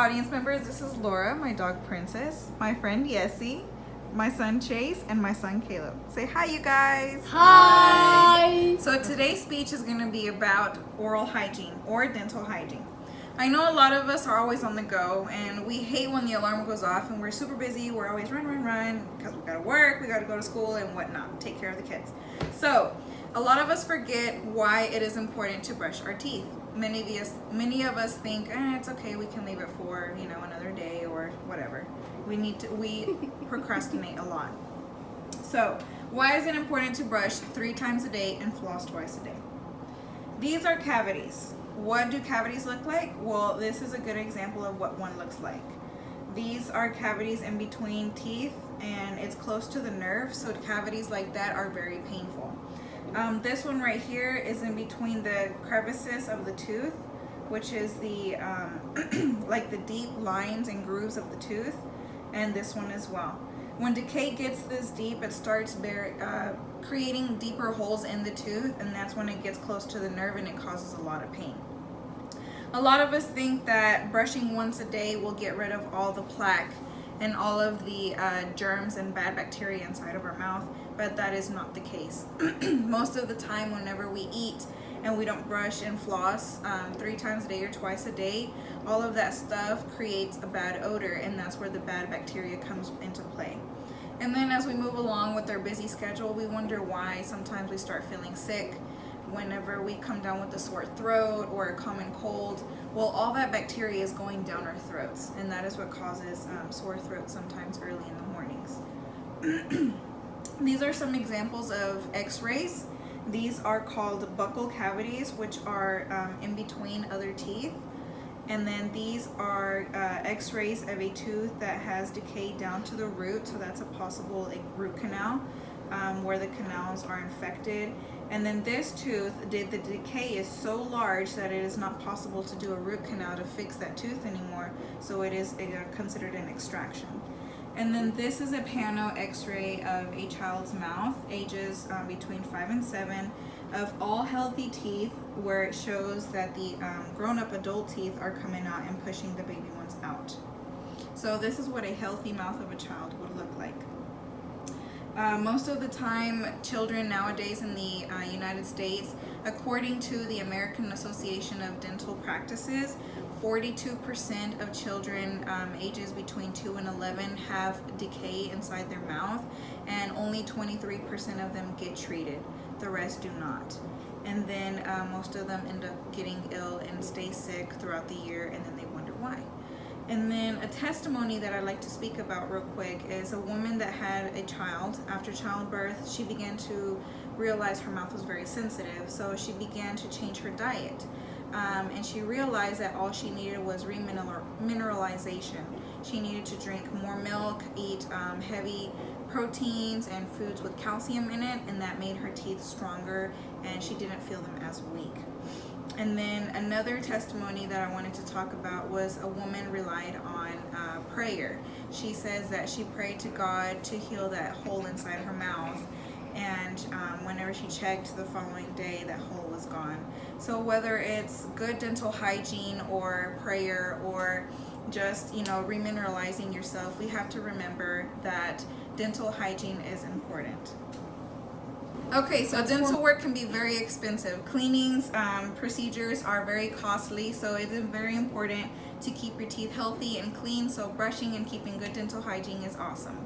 audience members. This is Laura, my dog Princess, my friend Yessie, my son Chase, and my son Caleb. Say hi, you guys. Hi. So today's speech is going to be about oral hygiene or dental hygiene. I know a lot of us are always on the go, and we hate when the alarm goes off and we're super busy. We're always run because we gotta work, we gotta go to school and whatnot, take care of the kids. So a lot of us forget why it is important to brush our teeth. Many of us think, it's okay, we can leave it for another day or whatever. We procrastinate a lot. So why is it important to brush 3 times a day and floss twice a day? These are cavities. What do cavities look like? Well, this is a good example of what one looks like. These are cavities in between teeth, and it's close to the nerve, so cavities like that are very painful. This one right here is in between the crevices of the tooth, which is the like the deep lines and grooves of the tooth, and this one as well. When decay gets this deep, it starts creating deeper holes in the tooth, and that's when it gets close to the nerve and it causes a lot of pain. A lot of us think that brushing once a day will get rid of all the plaque and all of the germs and bad bacteria inside of our mouth, but that is not the case. Most of the time, whenever we eat and we don't brush and floss 3 times a day or twice a day, all of that stuff creates a bad odor, and that's where the bad bacteria comes into play. And then as we move along with our busy schedule, we wonder why sometimes we start feeling sick. Whenever we come down with a sore throat or a common cold, well, all that bacteria is going down our throats, and that is what causes sore throat sometimes early in the mornings. These are some examples of x-rays. These are called buccal cavities, which are in between other teeth. And then these are x-rays of a tooth that has decayed down to the root, so that's a possible root canal where the canals are infected. And then this tooth, the decay is so large that it is not possible to do a root canal to fix that tooth anymore, so it is considered an extraction. And then this is a pano x-ray of a child's mouth, ages between 5 and 7, of all healthy teeth, where it shows that the grown-up adult teeth are coming out and pushing the baby ones out. So this is what a healthy mouth of a child would look like. Most of the time, children nowadays in the United States, according to the American Association of Dental Practices, 42% of children ages between 2 and 11 have decay inside their mouth, and only 23% of them get treated. The rest do not. And then most of them end up getting ill and stay sick throughout the year, and then they wonder why. And then a testimony that I'd like to speak about real quick is a woman that had a child. After childbirth, she began to realize her mouth was very sensitive, so she began to change her diet. And she realized that all she needed was remineralization. She needed to drink more milk, eat heavy proteins and foods with calcium in it, and that made her teeth stronger, and she didn't feel them as weak. And then another testimony that I wanted to talk about was a woman relied on prayer. She says that she prayed to God to heal that hole inside her mouth, and whenever she checked the following day, that hole was gone. So whether it's good dental hygiene or prayer or just remineralizing yourself, we have to remember that dental hygiene is important. Okay, so dental work can be very expensive. Cleanings, procedures are very costly, so it is very important to keep your teeth healthy and clean, so brushing and keeping good dental hygiene is awesome.